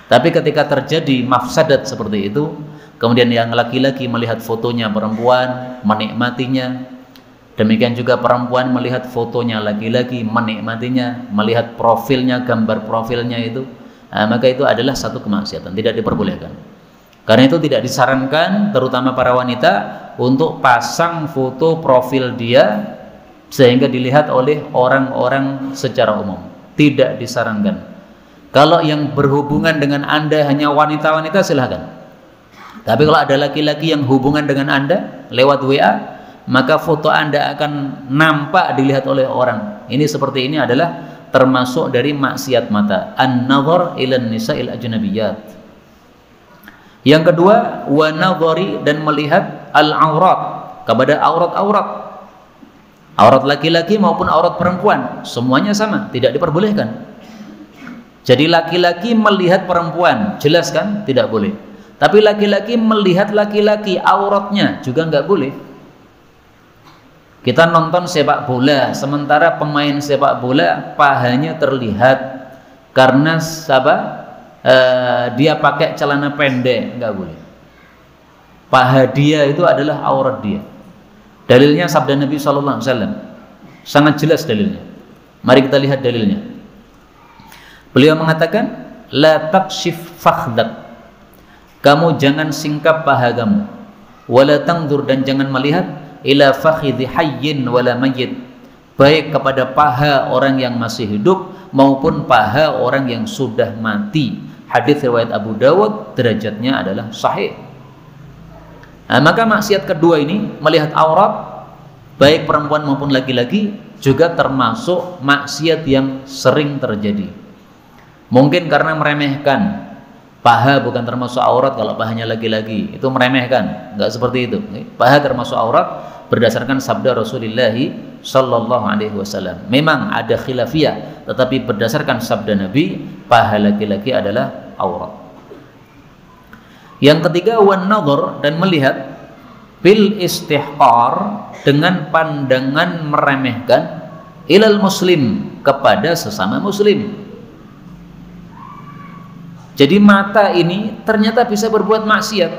Tapi ketika terjadi mafsadat seperti itu, kemudian yang laki-laki melihat fotonya perempuan, menikmatinya, demikian juga perempuan melihat fotonya laki-laki, menikmatinya, melihat profilnya, gambar profilnya itu, maka itu adalah satu kemaksiatan, tidak diperbolehkan. Karena itu tidak disarankan, terutama para wanita, untuk pasang foto profil dia sehingga dilihat oleh orang-orang secara umum. Tidak disarankan. Kalau yang berhubungan dengan Anda hanya wanita-wanita, silahkan. Tapi kalau ada laki-laki yang hubungan dengan Anda lewat WA, maka foto Anda akan nampak dilihat oleh orang. Ini seperti ini adalah termasuk dari maksiat mata. An-nadhar ilan nisa'il ajnabiyat. Yang kedua, wa nadhari, dan melihat al-aurat, kepada aurat-aurat, aurat laki-laki maupun aurat perempuan, semuanya sama, tidak diperbolehkan. Jadi laki-laki melihat perempuan, jelas kan? Tidak boleh. Tapi laki-laki melihat laki-laki, auratnya juga nggak boleh. Kita nonton sepak bola, sementara pemain sepak bola pahanya terlihat karena dia pakai celana pendek, nggak boleh. Paha dia itu adalah aurat dia. Dalilnya sabda Nabi SAW, Sangat jelas dalilnya. Mari kita lihat dalilnya. Beliau mengatakan, la taqshif fakhdak. Kamu jangan singkap paha kamu. Wala tangdur, dan jangan melihat ila fakhidhi hayyin wala mayyit, baik kepada paha orang yang masih hidup maupun paha orang yang sudah mati. Hadis riwayat Abu Dawud, derajatnya adalah sahih. Nah, maka maksiat kedua ini, melihat aurat baik perempuan maupun laki-laki, juga termasuk maksiat yang sering terjadi. Mungkin karena meremehkan, paha bukan termasuk aurat kalau pahanya laki-laki, itu meremehkan. Enggak seperti itu. Paha termasuk aurat berdasarkan sabda Rasulullah sallallahu alaihi wasallam. Memang ada khilafiyah, tetapi berdasarkan sabda Nabi, paha laki-laki adalah aurat. Yang ketiga, wan nadhar, dan melihat bil istihqar, dengan pandangan meremehkan, ilal muslim, kepada sesama muslim. Jadi mata ini ternyata bisa berbuat maksiat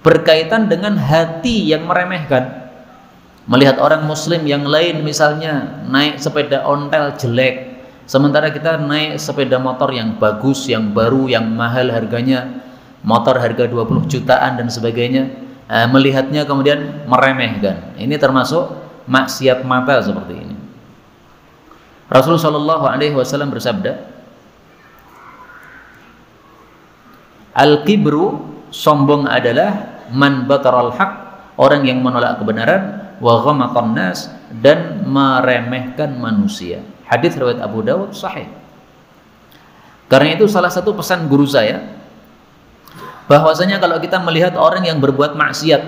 berkaitan dengan hati yang meremehkan. Melihat orang muslim yang lain misalnya naik sepeda ontel jelek, sementara kita naik sepeda motor yang bagus, yang baru, yang mahal harganya, motor harga 20 jutaan dan sebagainya. Melihatnya kemudian meremehkan. Ini termasuk maksiat mata seperti ini. Rasulullah Shallallahu Alaihi Wasallam bersabda, al-kibru, sombong adalah man bataral haq, orang yang menolak kebenaran, wa ghamatan nas, dan meremehkan manusia. Hadis riwayat Abu Dawud sahih. Karena itu salah satu pesan guru saya, bahwasanya kalau kita melihat orang yang berbuat maksiat,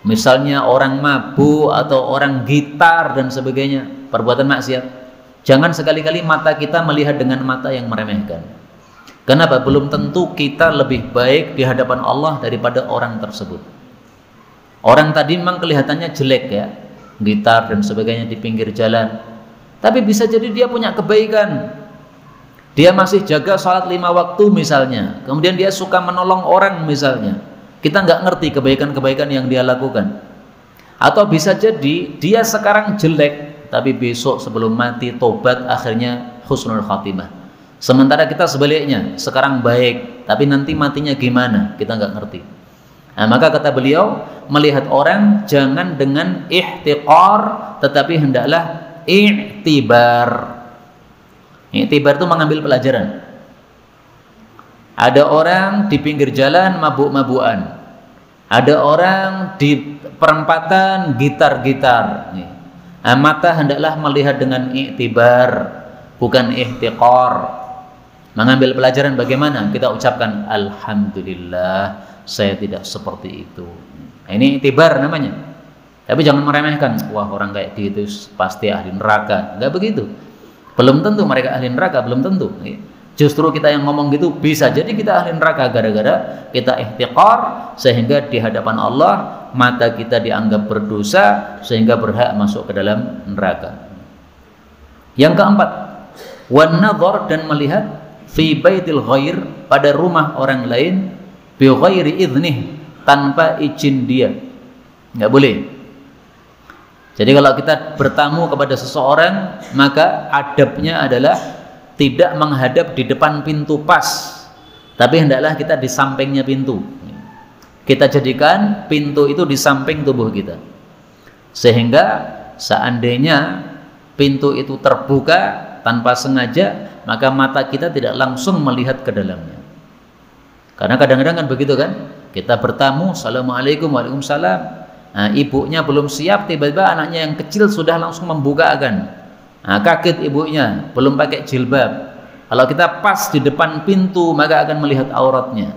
misalnya orang mabuk atau orang gitar dan sebagainya, perbuatan maksiat, jangan sekali-kali mata kita melihat dengan mata yang meremehkan. Kenapa? Belum tentu kita lebih baik di hadapan Allah daripada orang tersebut. Orang tadi memang kelihatannya jelek ya, gitar dan sebagainya di pinggir jalan, tapi bisa jadi dia punya kebaikan. Dia masih jaga sholat 5 waktu misalnya, kemudian dia suka menolong orang misalnya. Kita nggak ngerti kebaikan-kebaikan yang dia lakukan. Atau bisa jadi dia sekarang jelek, tapi besok sebelum mati tobat, akhirnya husnul khatimah. Sementara kita sebaliknya, sekarang baik, tapi nanti matinya gimana, kita nggak ngerti. Nah, maka kata beliau, melihat orang jangan dengan ihtiqar, tetapi hendaklah i'tibar. I'tibar itu mengambil pelajaran. Ada orang di pinggir jalan mabuk-mabukan, ada orang di perempatan gitar-gitar. Nah, mata hendaklah melihat dengan i'tibar, bukan ihtiqar. Mengambil pelajaran bagaimana kita ucapkan alhamdulillah saya tidak seperti itu. Nah, ini i'tibar namanya. Tapi jangan meremehkan, wah orang kayak gitu pasti ahli neraka. Enggak begitu. Belum tentu mereka ahli neraka, belum tentu. Justru kita yang ngomong gitu, bisa jadi kita ahli neraka gara-gara kita ihtiqar, sehingga di hadapan Allah mata kita dianggap berdosa sehingga berhak masuk ke dalam neraka. Yang keempat, wan nadhar, dan melihat fi baitil ghair, pada rumah orang lain, bi ghairi idnih, tanpa izin dia. Enggak boleh. Jadi kalau kita bertamu kepada seseorang, maka adabnya adalah tidak menghadap di depan pintu pas, tapi hendaklah kita di sampingnya pintu. Kita jadikan pintu itu di samping tubuh kita, sehingga seandainya pintu itu terbuka tanpa sengaja, maka mata kita tidak langsung melihat ke dalamnya. Karena kadang-kadang kan begitu kan, kita bertamu, assalamualaikum, waalaikumsalam. Nah, ibunya belum siap, tiba-tiba anaknya yang kecil sudah langsung membukakan. Nah, kaget ibunya, belum pakai jilbab. Kalau kita pas di depan pintu, maka akan melihat auratnya.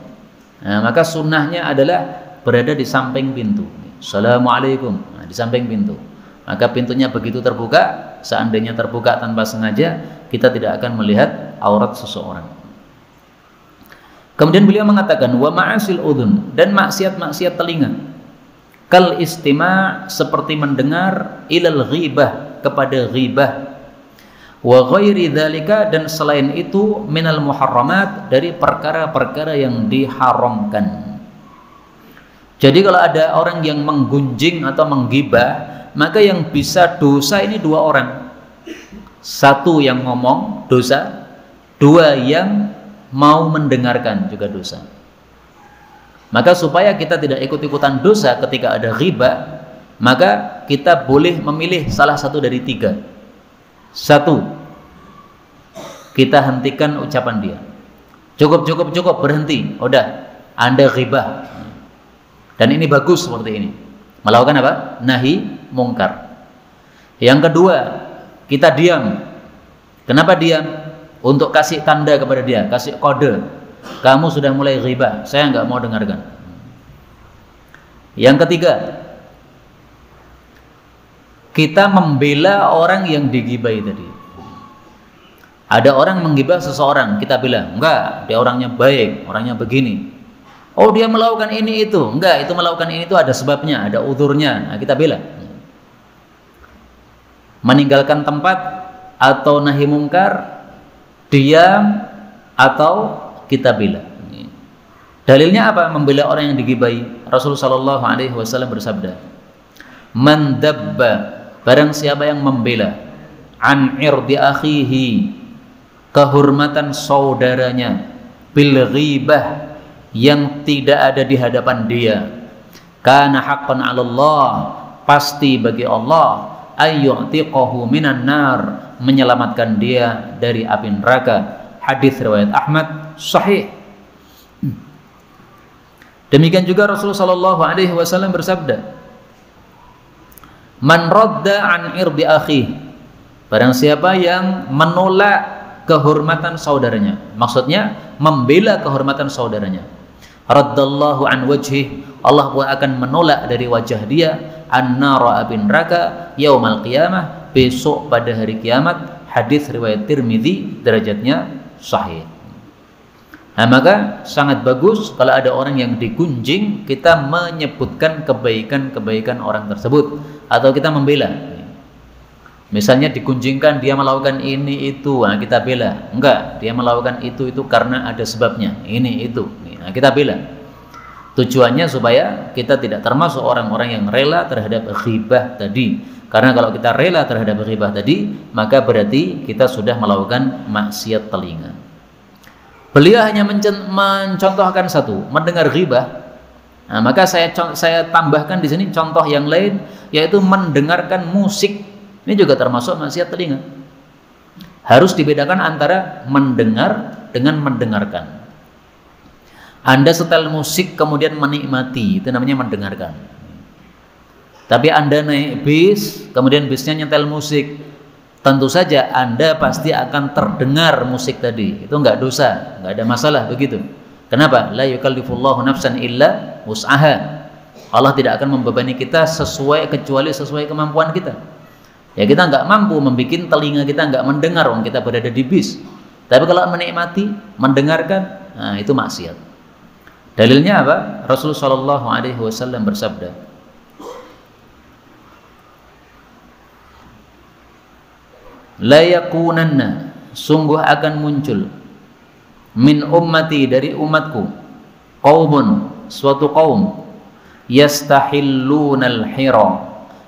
Nah, maka sunnahnya adalah berada di samping pintu. Assalamualaikum, nah, di samping pintu. Maka pintunya begitu terbuka, seandainya terbuka tanpa sengaja, kita tidak akan melihat aurat seseorang. Kemudian beliau mengatakan, wa ma'asil udhun, dan maksiat-maksiat telinga, kal istima', seperti mendengar, ilal ghibah, kepada ghibah, wa ghairi dzalika, dan selain itu, minal muharramat, dari perkara-perkara yang diharamkan. Jadi kalau ada orang yang menggunjing atau menggibah, maka yang bisa dosa ini dua orang. Satu yang ngomong dosa, dua yang mau mendengarkan juga dosa. Maka supaya kita tidak ikut-ikutan dosa ketika ada ghibah, maka kita boleh memilih salah satu dari tiga. Satu, kita hentikan ucapan dia. Cukup, berhenti. Udah, Anda ghibah. Dan ini bagus seperti ini. Melakukan apa? Nahi mungkar. Yang kedua, kita diam. Kenapa diam? Untuk kasih tanda kepada dia, kasih kode. Kamu sudah mulai ghibah, saya nggak mau dengarkan. Yang ketiga, kita membela orang yang digibai tadi. Ada orang menggibah seseorang, kita bilang, enggak, dia orangnya baik, orangnya begini. Oh, dia melakukan ini itu. Enggak, itu melakukan ini itu ada sebabnya, ada udhurnya. Nah, kita bela. Meninggalkan tempat atau nahi mungkar, diam atau kita bela. Dalilnya apa? Membela orang yang digibai. Rasulullah sallallahu alaihi wasallam bersabda, "Man dabba," barang siapa yang membela, "an irdi akhihi," kehormatan saudaranya, bil ghibah, yang tidak ada di hadapan dia, kana haqqan 'ala Allah, pasti bagi Allah, ayyu'tiqahu minan nar, menyelamatkan dia dari api neraka. Hadis riwayat Ahmad sahih. Demikian juga Rasulullah sallallahu alaihi wasallam bersabda, "Man radda an irdi akhi," barang siapa yang menolak kehormatan saudaranya, maksudnya membela kehormatan saudaranya, raddallahu an wajhih, Allah pun akan menolak dari wajah dia an-nara, api neraka, yaumal qiyamah, besok pada hari kiamat. Hadis riwayat Tirmidzi, derajatnya sahih. Nah, maka sangat bagus kalau ada orang yang digunjing, kita menyebutkan kebaikan-kebaikan orang tersebut, atau kita membela. Misalnya digunjingkan, dia melakukan ini itu, nah kita bela. Enggak, dia melakukan itu karena ada sebabnya, ini itu, nah kita bela. Tujuannya supaya kita tidak termasuk orang-orang yang rela terhadap ghibah tadi. Karena kalau kita rela terhadap ghibah tadi, maka berarti kita sudah melakukan maksiat telinga. Beliau hanya mencontohkan satu, mendengar ghibah. Nah, maka saya tambahkan di sini contoh yang lain, yaitu mendengarkan musik. Ini juga termasuk maksiat telinga. Harus dibedakan antara mendengar dengan mendengarkan. Anda setel musik kemudian menikmati, itu namanya mendengarkan. Tapi Anda naik bis, kemudian bisnya nyetel musik, tentu saja Anda pasti akan terdengar musik tadi. Itu enggak dosa, enggak ada masalah begitu. Kenapa? La yukallifullahu nafsan illa wus'aha. Allah tidak akan membebani kita kecuali sesuai kemampuan kita. Ya, kita enggak mampu membuat telinga kita enggak mendengar wong kita berada di bis. Tapi kalau menikmati, mendengarkan, nah itu maksiat. Dalilnya apa? Rasulullah sallallahu alaihi wasallam bersabda, la yakunanna, sungguh akan muncul, min ummati, dari umatku, qaumun, suatu kaum, yastahillunal hira,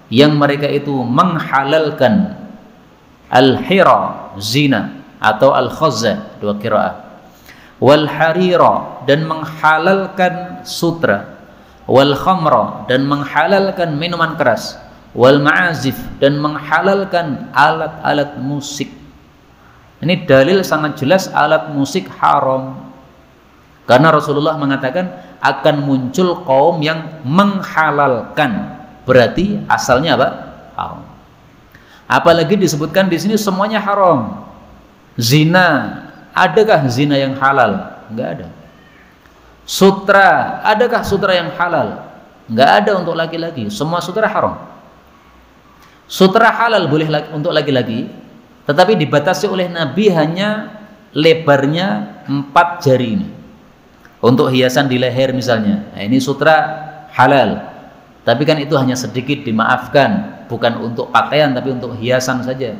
yang mereka itu menghalalkan al-hira, zina, atau al-khazza, dua qiraah, wal harira, dan menghalalkan sutra, wal khamra, dan menghalalkan minuman keras, wal ma'azif, dan menghalalkan alat-alat musik. Ini dalil sangat jelas alat musik haram. Karena Rasulullah mengatakan akan muncul kaum yang menghalalkan. Berarti asalnya apa? Haram. Apalagi disebutkan di sini semuanya haram. Zina, adakah zina yang halal? Enggak ada. Sutra, adakah sutra yang halal? Enggak ada untuk laki-laki. Semua sutra haram. Sutra halal boleh untuk laki-laki, tetapi dibatasi oleh Nabi hanya lebarnya 4 jari ini. Untuk hiasan di leher misalnya, nah, ini sutra halal. Tapi kan itu hanya sedikit dimaafkan, bukan untuk pakaian tapi untuk hiasan saja.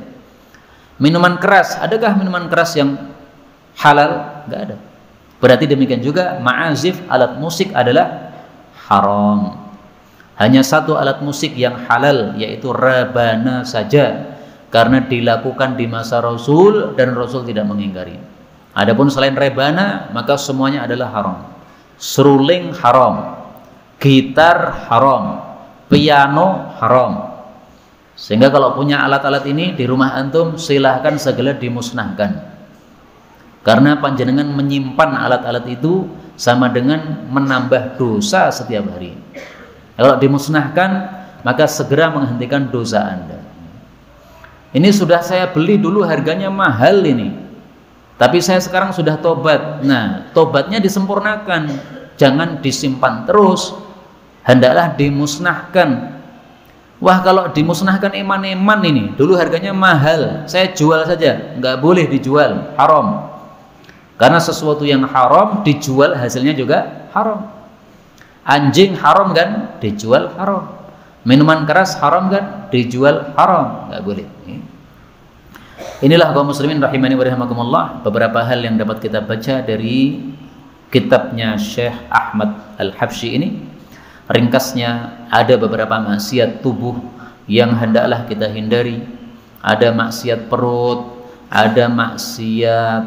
Minuman keras, adakah minuman keras yang halal? Enggak ada. Berarti demikian juga ma'azif, alat musik adalah haram. Hanya satu alat musik yang halal, yaitu rebana saja, karena dilakukan di masa Rasul dan Rasul tidak mengingkari. Adapun selain rebana, maka semuanya adalah haram. Seruling haram, gitar haram, piano haram. Sehingga kalau punya alat-alat ini di rumah antum, silahkan segera dimusnahkan. Karena panjenengan menyimpan alat-alat itu sama dengan menambah dosa setiap hari. Kalau dimusnahkan, maka segera menghentikan dosa Anda. Ini sudah saya beli dulu, harganya mahal ini, tapi saya sekarang sudah tobat. Nah, tobatnya disempurnakan, jangan disimpan terus, hendaklah dimusnahkan. Wah, kalau dimusnahkan eman-eman ini, dulu harganya mahal, saya jual saja. Nggak boleh dijual, haram. Karena sesuatu yang haram dijual, hasilnya juga haram. Anjing haram kan, dijual haram. Minuman keras haram kan, dijual haram. Nggak boleh. Inilah kaum muslimin rahimani wa rahimakumullah, beberapa hal yang dapat kita baca dari kitabnya Syekh Ahmad Al-Habsyi ini. Ringkasnya, ada beberapa maksiat tubuh yang hendaklah kita hindari. Ada maksiat perut, ada maksiat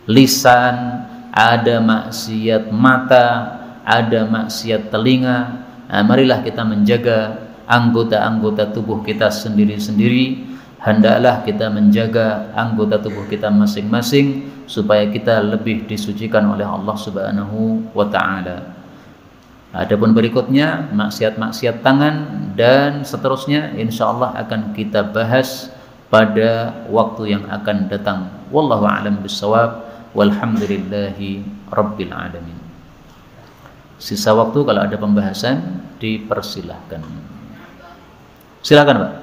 lisan, ada maksiat mata, ada maksiat telinga. Nah, marilah kita menjaga anggota-anggota tubuh kita sendiri-sendiri. Hendaklah kita menjaga anggota tubuh kita masing-masing supaya kita lebih disucikan oleh Allah Subhanahu wa taala. Adapun berikutnya maksiat-maksiat tangan dan seterusnya, insyaallah akan kita bahas pada waktu yang akan datang. Wallahu a'lam bissawab. Walhamdulillahi rabbil alamin. Sisa waktu kalau ada pembahasan dipersilahkan. Silakan, Pak.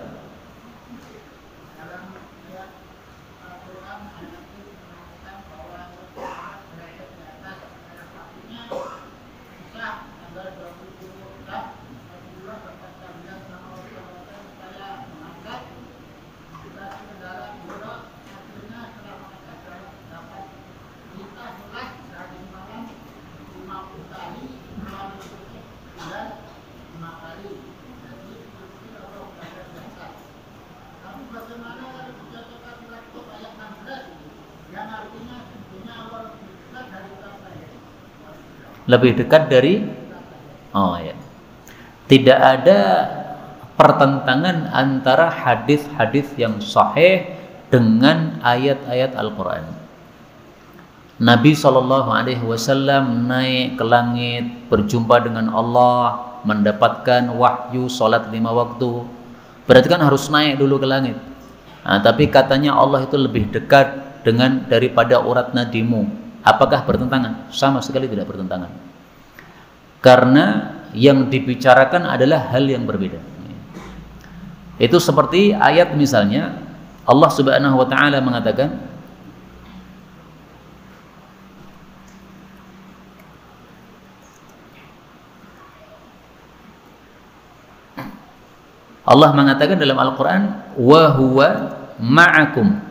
Lebih dekat dari, oh ya, tidak ada pertentangan antara hadis-hadis yang sahih dengan ayat-ayat Al-Quran. Nabi SAW naik ke langit, berjumpa dengan Allah, mendapatkan wahyu salat 5 waktu. Berarti kan harus naik dulu ke langit. Nah, tapi katanya Allah itu lebih dekat daripada urat nadimu. Apakah bertentangan? Sama sekali tidak bertentangan. Karena yang dibicarakan adalah hal yang berbeda. Itu seperti ayat misalnya Allah Subhanahu wa taala mengatakan, Allah mengatakan dalam Al-Quran, wa huwa ma'akum,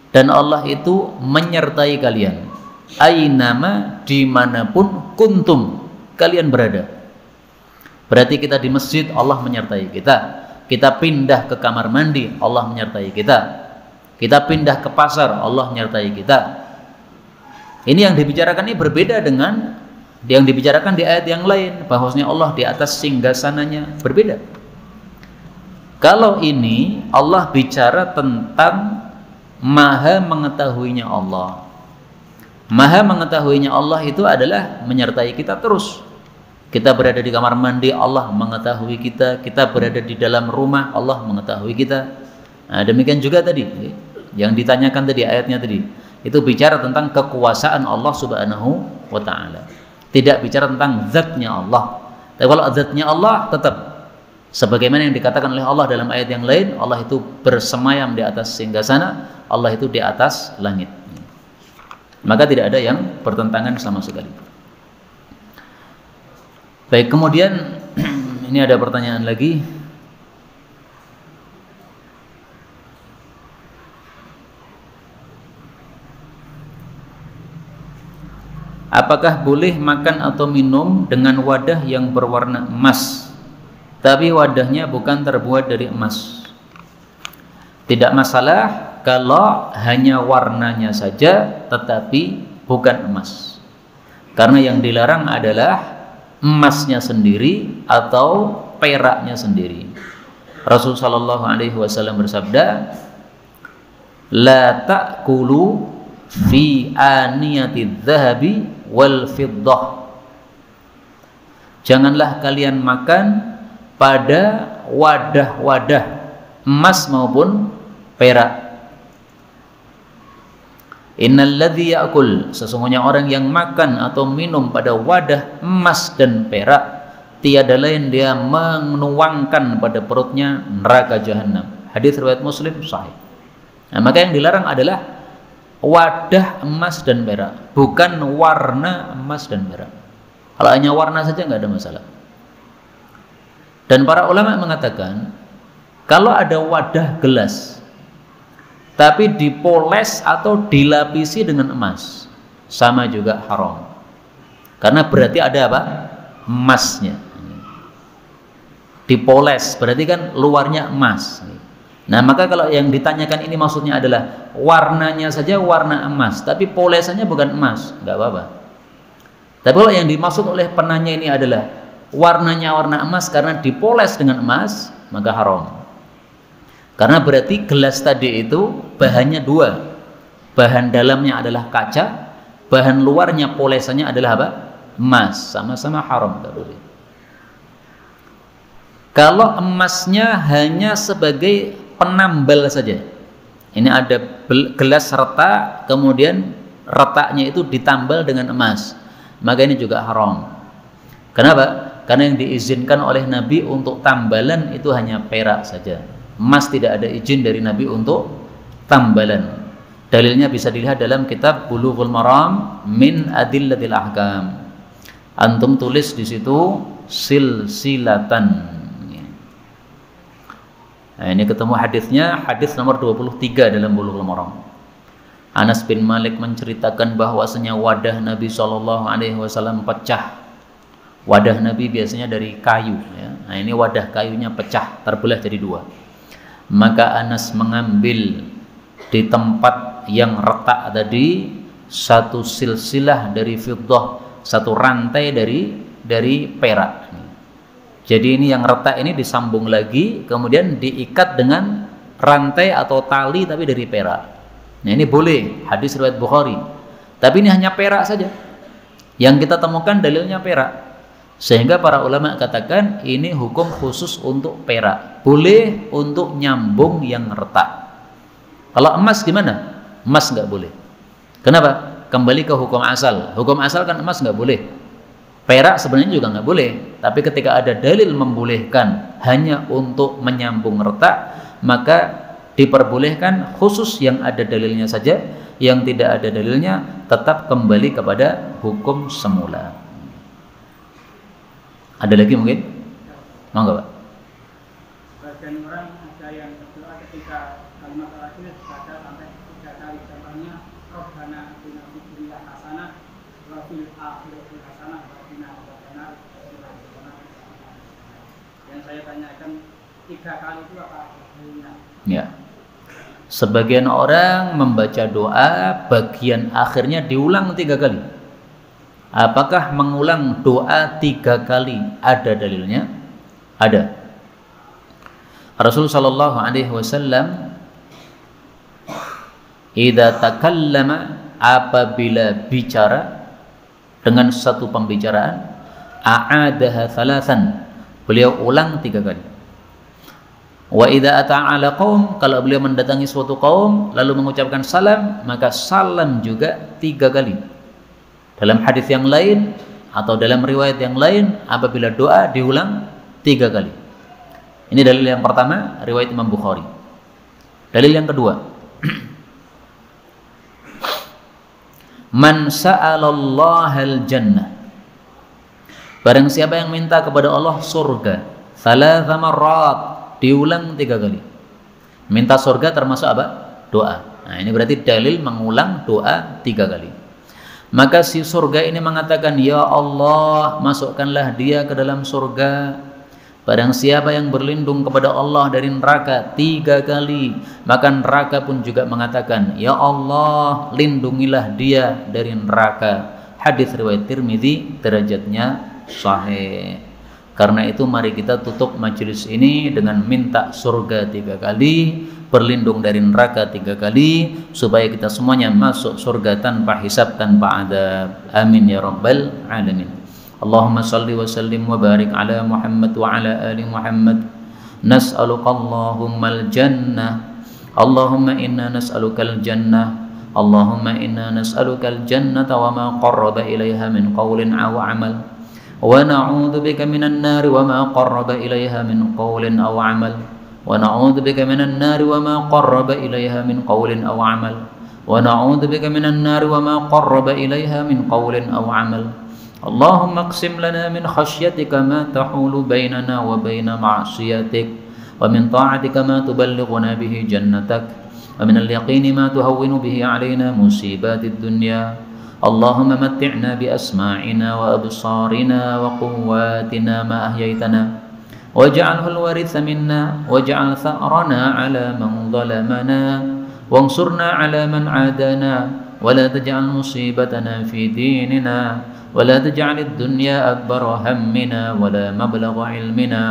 dan Allah itu menyertai kalian, ainama, dimanapun kuntum, kalian berada. Berarti kita di masjid, Allah menyertai kita. Kita pindah ke kamar mandi, Allah menyertai kita. Kita pindah ke pasar, Allah menyertai kita. Ini yang dibicarakan ini berbeda dengan yang dibicarakan di ayat yang lain, bahwasanya Allah di atas singgasananya, berbeda. Kalau ini Allah bicara tentang maha mengetahuinya Allah. Maha mengetahuinya Allah itu adalah menyertai kita terus. Kita berada di kamar mandi, Allah mengetahui kita. Kita berada di dalam rumah, Allah mengetahui kita. Nah, demikian juga tadi yang ditanyakan tadi, ayatnya tadi, itu bicara tentang kekuasaan Allah Subhanahu wa taala. Tidak bicara tentang zatnya Allah. Tapi kalau zatnya Allah, tetap sebagaimana yang dikatakan oleh Allah dalam ayat yang lain, Allah itu bersemayam di atas singgasana, Allah itu di atas langit. Maka tidak ada yang bertentangan sama sekali. Baik, kemudian ini ada pertanyaan lagi. Apakah boleh makan atau minum dengan wadah yang berwarna emas tapi wadahnya bukan terbuat dari emas. Tidak masalah kalau hanya warnanya saja tetapi bukan emas. Karena yang dilarang adalah emasnya sendiri atau peraknya sendiri. Rasulullah sallallahu alaihi wasallam bersabda, "La ta'kulu fi aniyatidz dzahabi wal fiddah." Janganlah kalian makan pada wadah-wadah emas maupun perak. Innalladzi ya'kul, sesungguhnya orang yang makan atau minum pada wadah emas dan perak, tiada lain dia menuangkan pada perutnya neraka jahanam. Hadis riwayat Muslim sahih. Nah, maka yang dilarang adalah wadah emas dan perak, bukan warna emas dan perak. Kalau hanya warna saja nggak ada masalah. Dan para ulama mengatakan kalau ada wadah gelas tapi dipoles atau dilapisi dengan emas, sama juga haram. Karena berarti ada apa? Emasnya. Dipoles berarti kan luarnya emas. Nah, maka kalau yang ditanyakan ini maksudnya adalah warnanya saja warna emas, tapi polesannya bukan emas, nggak apa-apa. Tapi kalau yang dimaksud oleh penanya ini adalah warnanya warna emas karena dipoles dengan emas, maka haram. Karena berarti gelas tadi itu bahannya dua. Bahan dalamnya adalah kaca, bahan luarnya polesannya adalah apa? Emas. Sama-sama haram, tidak boleh. Kalau emasnya hanya sebagai penambal saja, ini ada gelas retak, kemudian retaknya itu ditambal dengan emas, maka ini juga haram. Kenapa? Karena yang diizinkan oleh Nabi untuk tambalan itu hanya perak saja. Emas tidak ada izin dari Nabi untuk tambalan. Dalilnya bisa dilihat dalam kitab Bulughul Maram min Adillatil Ahkam. Antum tulis di situ silsilatan. Nah, ini ketemu hadisnya, hadis nomor 23 dalam Bulughul Maram. Anas bin Malik menceritakan bahwasanya wadah Nabi SAW pecah. Wadah Nabi biasanya dari kayu, ya. Nah, ini wadah kayunya pecah, terbelah jadi dua. Maka Anas mengambil di tempat yang retak tadi satu silsilah dari fiddah, satu rantai dari perak. Jadi ini yang retak ini disambung lagi, kemudian diikat dengan rantai atau tali tapi dari perak. Nah, ini boleh, hadis riwayat Bukhari. Tapi ini hanya perak saja. Yang kita temukan dalilnya perak. Sehingga para ulama katakan ini hukum khusus untuk perak. Boleh untuk nyambung yang retak. Kalau emas gimana? Emas nggak boleh. Kenapa? Kembali ke hukum asal. Hukum asal kan emas nggak boleh. Perak sebenarnya juga nggak boleh. Tapi ketika ada dalil membolehkan hanya untuk menyambung retak, maka diperbolehkan khusus yang ada dalilnya saja. Yang tidak ada dalilnya tetap kembali kepada hukum semula. Ada lagi mungkin? Mau nggak, Pak? Bagian orang ada yang berdoa ketika kalimat terakhir baca sampai 3 kali. Contohnya Rabbana atina fid dunya hasanah wa fil akhirati hasanah wa qina adzabannar. Yang saya tanyakan 3 kali itu apa artinya? Ya. Sebagian orang membaca doa bagian akhirnya diulang 3 kali. Apakah mengulang doa 3 kali ada dalilnya? Ada. Rasulullah sallallahu alaihi wasallam idza takallama, apabila bicara dengan satu pembicaraan, a'adaha thalathan, beliau ulang 3 kali. Wa idza ata'a ala qaum, kalau beliau mendatangi suatu kaum lalu mengucapkan salam, maka salam juga 3 kali. Dalam hadis yang lain atau dalam riwayat yang lain, apabila doa diulang 3 kali. Ini dalil yang pertama, riwayat Imam Bukhari. Dalil yang kedua, man sa'alallahal jannah, barang siapa yang minta kepada Allah surga, thalatha marrat, diulang 3 kali. Minta surga termasuk apa? Doa. Nah, ini berarti dalil mengulang doa 3 kali. Maka si surga ini mengatakan, ya Allah, masukkanlah dia ke dalam surga. Barang siapa yang berlindung kepada Allah dari neraka 3 kali, maka neraka pun juga mengatakan, ya Allah, lindungilah dia dari neraka. Hadis riwayat Tirmidzi, derajatnya sahih. Karena itu mari kita tutup majelis ini dengan minta surga 3 kali, berlindung dari neraka 3 kali, supaya kita semuanya masuk surga tanpa hisab, tanpa adab. Amin ya rabbal alamin. Allahumma salli wa sallim wa barik ala Muhammad wa ala ali Muhammad. Nas'aluka Allahumma al-jannah. Allahumma inna nas'aluka al-jannah. Allahumma inna nas'aluka al-jannata wa ma qarraba ilaiha min qawlin aw amal. Wa na'udzu bika minan nari wa ma qarraba ilaiha min qawlin aw amal. Wa na'udzu bika minan nari wa ma qarraba ilaiha min qawlin aw amal. Wa na'udzu bika minan nari wa ma qarraba ilaiha min qawlin aw amal. Allahumma aqsim lana min khashyatika ma tahulu bainana wa baina ma'siyatik, wa min ta'atika ma tuballighuna bihi jannatak, wa min al-yaqini ma tuhawwinu bihi alaina musibatid dunya. Allahumma matti'na bi asma'ina wa absarina wa quwwatina ma ahyaytana, waj'alhu al-waritha minna waj'al tha'rana 'ala man zalamana wansurna 'ala man 'adana wa la taj'al musibatana fi dinina ولا تجعل الدنيا أكبر همنا ولا مبلغ علمنا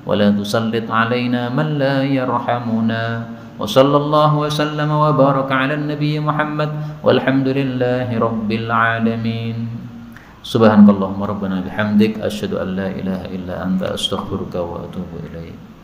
ولا تسلط علينا من لا يرحمنا وصلى الله وسلم وبارك على النبي محمد والحمد لله رب العالمين. سبحانك اللهم ربنا بحمدك أشهد أن لا إله إلا أنت أستغفرك وأتوب إليك.